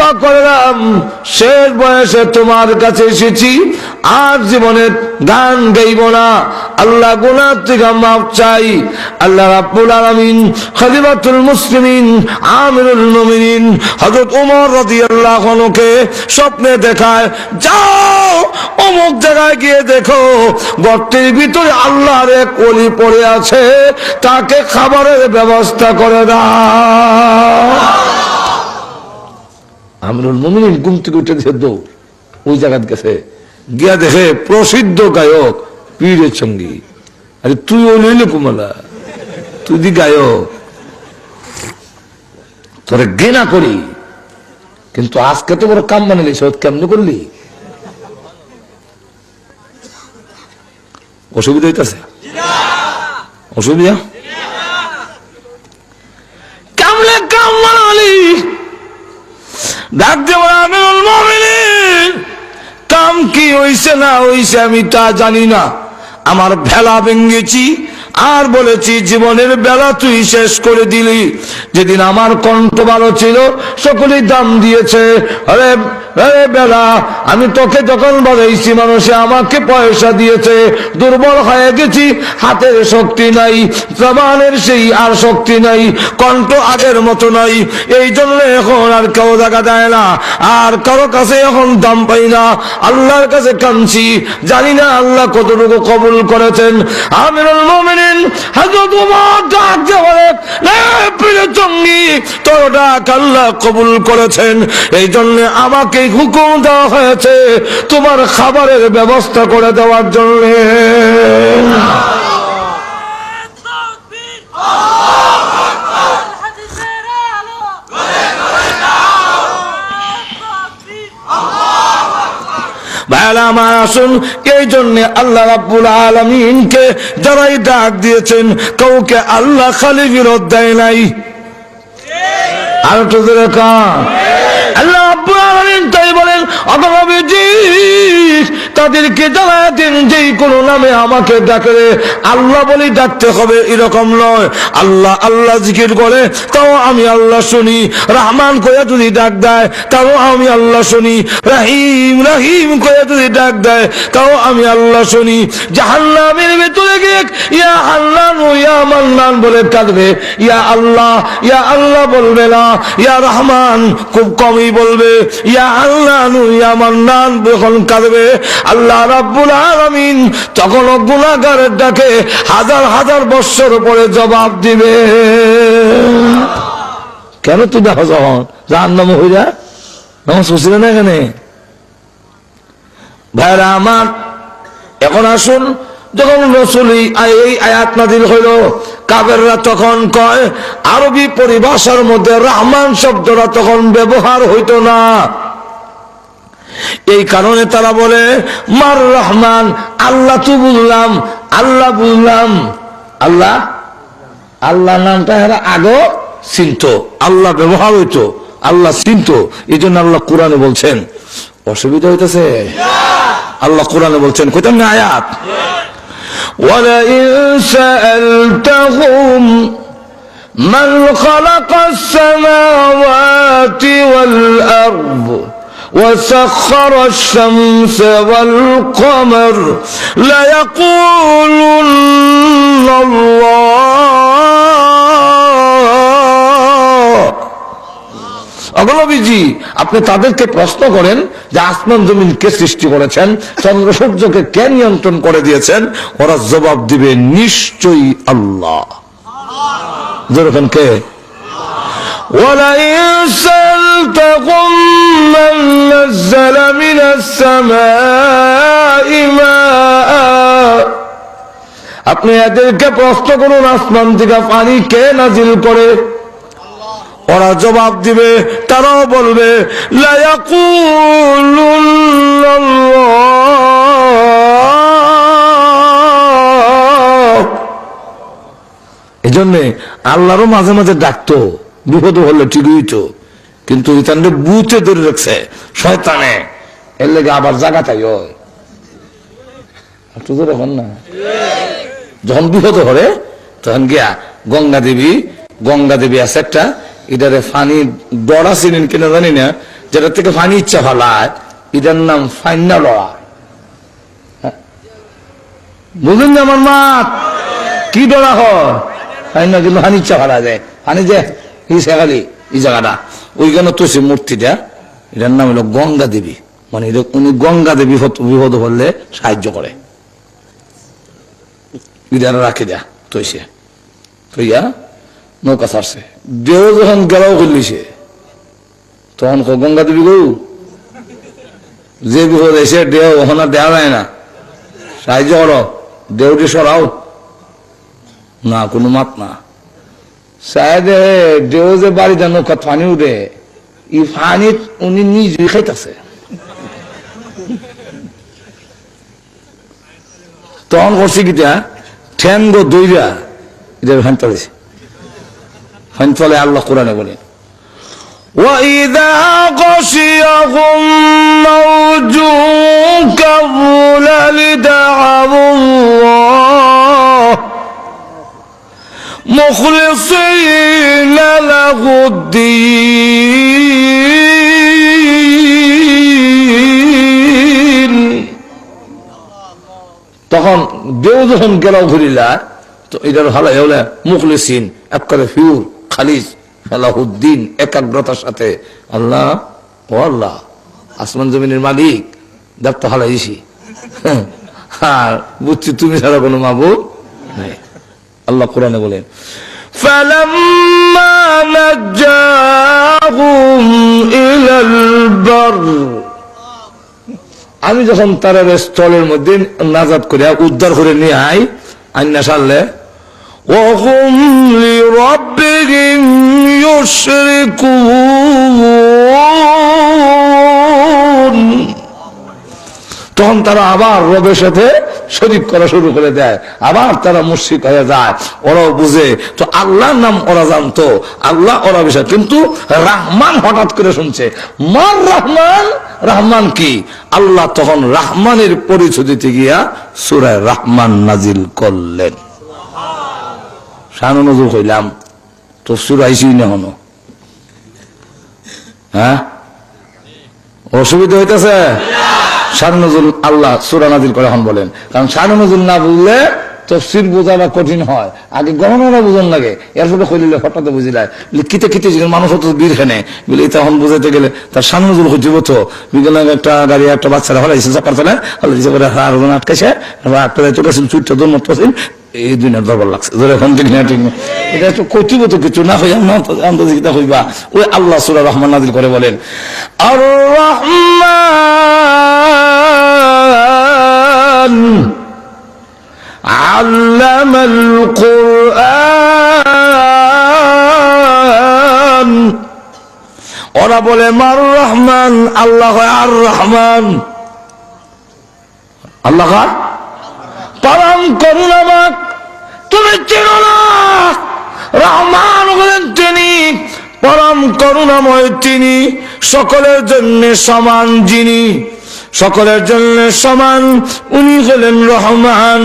তওবা করলাম, শেষ বয়সে তোমার কাছে এসেছি, আর জীবনে গান গাইব না। আল্লাহ গুনাহ থেকে মাফ চাই। আল্লাহ রাব্বুল আলামিন খলিফাতুল মুসলিমিন আমিরুল মুমিনিন হযরত ওমর রাদিয়াল্লাহু আনহুকে স্বপ্নে দেখায়, যাও অমুক জায়গায় গিয়ে দেখো গর্তের ভিতরে আল্লাহর এক ওলি পড়ে আছে, তাকে খাবারের ব্যবস্থা করে দাও। আমিরুল মুমিনিন ঘুম থেকে উঠে দৌড় ওই জায়গা গেছে, গিয়া দেখে প্রসিদ্ধ গায়ক পীরের সঙ্গী। আরে তুই ওলি হইলে কুমালা, তুই দি গায়ক, তোরে ঘৃণা করি, কিন্তু আজকে তো বড় কাম বানালি, সব কেমনে করলি? অসুবিধা হইতেছে? অসুবিধা কেমনে কাম বানালি? ডাক দেব আমিরুল মুমিনিন, কাম কি হইছে না হইছে আমি তা জানি না, আমার ভেলা ভেঙ্গেছি আর বলেছি জীবনের বেলা তুই শেষ করে দিলি। যেদিন আমার কণ্ঠ ভালো ছিল সকলেই দাম দিয়েছে। আরে আরে বেলা, আমি তোকে যখন বাজাইছি মানুষে আমাকে পয়সা দিয়েছে, দুর্বল হয়ে গেছি, হাতের শক্তি নাই, জবানের সেই আর শক্তি নাই, কণ্ঠ আগের মতো নাই, এই জন্য এখন আর কেউ দেখা দেয় না, আর কারো কাছে এখন দাম পাই না। আল্লাহর কাছে কাঁদছি, জানি না আল্লাহ কতটুকু কবুল করেছেন। আমিরুল মুমিনিন হযরত ওমর ডাক দিয়ে বলে, রে পীরের সঙ্গী, তোর ডাক আল্লাহ কবুল করেছেন, এই জন্য আমাকে হুকুম দেওয়া হয়েছে তোমার খাবারের ব্যবস্থা করে দেওয়ার জন্য। ভাইরা আমার আসুন, এই জন্য আল্লাহ রাব্বুল আলামিনকে যারাই ডাক দিয়েছেন কাউকে আল্লাহ খালি বিরোধ দেয় নাই। আর তো দেখা আল্লাহ রাব্বুল আলামিন তাই বলেন, অগনবীজি তাদেরকে জানায় দিন যেই কোনো নামে আমাকে ডাকে আল্লাহ বলি ডাকতে হবে এরকম নয়। আল্লাহ আল্লাহ জিকির করে তাও আমি আল্লাহ শুনি, রহমান কয়ে যদি ডাক দেয় তাও আমি আল্লাহ শুনি, রহিম রহিম কয়ে যদি ডাক দেয় তাও আমি আল্লাহ শুনি। জাহান্নামের ভেতরে গিয়ে ইয়া হান্নান ইয়া মান্নান বলে ডাকবে, ইয়া আল্লাহ বলবে না, ইয়া রহমান খুব কমই বলবে, ইয়া আল্লাহ ইয়া মান্নান যখন কাঁদবে আল্লাহ রাব্বুল আলামিন তখন গুনাহগারের ডাকে হাজার হাজার বছর পরে জবাব দিবে। কেন তুই দেখো যখন জাহান্নামে হইরা নামাজ পড়ছিল না এখানে? ভাইরা আমার, এখন আসুন, যখন রাসূল এই আয়াত নাযিল হইল কাফেররা তখন কয় আরবি পরিভাষার মধ্যে রহমান শব্দটা তখন ব্যবহার হইতো না, এই কারণে তারা বলে মার রহমান, আল্লাহ তো বুঝলাম, আল্লাহ বুঝলাম, আল্লাহ আল্লাহ নামটা এরা আগে চিনত, আল্লাহ ব্যবহার হইতো, আল্লাহ চিনত, এই জন্য আল্লাহ কোরআনে বলছেন। অসুবিধা হইতেছে? আল্লাহ কোরআনে বলছেন, কইতাম না আয়াত, ওয়ালাইন সাআলতাহুম মান খালাকাস সামাওয়াতি ওয়াল আরদ وسخر الشمس والقمر ليقولن الله। অগলবিজি আপনি তাদেরকে প্রশ্ন করেন যে আসমান জমিন কে সৃষ্টি করেছেন, চন্দ্র সূর্যকে কে নিয়ন্ত্রণ করে দিয়েছেন, ওরা জবাব দিবে নিশ্চয়ই আল্লাহ। যেরকম কে ولئن سألتهم من نزل من السماء ماء, আপনি এদেরকে প্রশ্ন করুন আসমান থেকে পানি কে নাজিল করে, ওরা জবাব দিবে, তারাও বলবে লা ইয়াকুলুন্না আল্লাহ। এজন্য আল্লাহরও মাঝে মাঝে ডাকতো, বিপদ হলে ঠিকই হইতো, কিন্তু ইতানরে বুঝে ধরে রাখছে শয়তানে, এর লেগে আবার জায়গাটাই হয় এখন না। যখন বিপদ হলে তখন গিয়া গঙ্গা দেবী আছে একটা, এটারে ফানি দড়া চিনেন কিনা জানি না, যে যেটা থেকে পানি ইচ্ছা ফালায় এটার নাম ফাইনা লড়া। বুঝলেন না আমার মা কি ডরা হয়? ফাইনা কিন্তু পানি ইচ্ছা ফালা যায়, পানি যে খালি এই জায়গাটা ওইখানে তো সে মূর্তিটা, এটার নাম হলো গঙ্গা দেবী। মানে উনি গঙ্গা দেবী বিপদ হলে সাহায্য করে, ইদারা রাখে দেয়া তৈছে তৈয়া নৌকা ছাড়ছে। দেহ যখন গেলাও করলিছে তখন গঙ্গা দেবী গৌ যে বিপদ এসে দেহ ওখানে দেওয়া যায় না, সাহায্য করো, দেহটি সরাও না, কোনো মাত না। সাহেদে দেহ যে বাড়িতে নৌকা পানি উঠে এই পানিত উনি নিজে খাইতেছে। তখন করছি কিটা ঠ্যাঙ্গ দইরা এটা ফান চলেছে, ফান চলে। আল্লাহ কোরআনে বলে وَإِذَا غَشِيَهُم مَّوْجٌ كَالظُّلَلِ دَعَوُا اللَّهَ مُخْلِصِينَ لَهُ الدِّينَ। তখন দেও যখন গেলাও ঘুরিলা তো এটার হালাই হলে মুখলিসিন একবারে ফিউর খালিজ আলাহুদ্দিন একাগ্রতার সাথে আল্লাহ ও আল্লাহ আসমান জমিনের মালিক দেখতে হালাইছি, আর বুঝছি তুমি ছাড়া কোনো মাবুদ নাই। আল্লাহ কোরআনে বলেন ফালাম্মা নাজ্জাহুম ইলাল বার, আমি যখন তারা স্থলের মধ্যে নাজাত করে উদ্ধার করে নিয়ে আই আইনা সারলে وهم لربهم يشركون, তখন তারা আবার রবের সাথে শরীক করা শুরু করে দেয়, আবার তারা মুশরিক হয়ে যায়। ওরাও বুঝে তো আল্লাহর নাম ওরা জানতো, আল্লাহ ওরা বিষয়, কিন্তু রহমান হঠাৎ করে শুনছে মার রহমান, রহমান কি? আল্লাহ তখন রহমানের পরিচয় দিতে গিয়া সূরা রহমান নাজিল করলেন। শানু নজরুল কইলাম তফসির আইসি না হনো, হ্যাঁ অসুবিধা হইতেছে? শানু নজরুল আল্লাহ সূরা নাজিল করে এখন বলেন, কারণ শানু নজরুল না বুঝলে তফসির বোঝাটা কঠিন হয়, আগে গণনাটা বুঝন লাগে, এরপরে কইলে হঠাৎ বুঝিলায় কিতে কিতে মানুষ হতো বীর খানে বলে তখন বুঝাইতে গেলে তার শানু নজরুল হইতে বতো বিকেলে একটা গাড়ি একটা বাচ্চারা হলাইছে চাকার ফেলে হলাইছে করে আরেকজন আটকাইছে, আটকা চলে আসেন চুটটা দৌড় মরতেছেন, এই দুনিয়ার দরবার লাগছে ধরে এখন ঠিক না ঠিক না, এটা একটু কইতিব তো কিছু না হইয়া আন্তর্জাতিকতা হইবা। ওই আল্লাহ সূরা রহমান নাজিল করে বলেন আর রহমান আল্লামাল কুরআন। ওরা বলে মার রহমান, আল্লাহ আর রহমান, আল্লাহ পরম করুণাময়, তুমি চিনো না রহমান বলেন তিনি পরম করুণাময়, তিনি সকলের জন্য সমান, যিনি সকলের জন্য সমান উনি হলেন রহমান।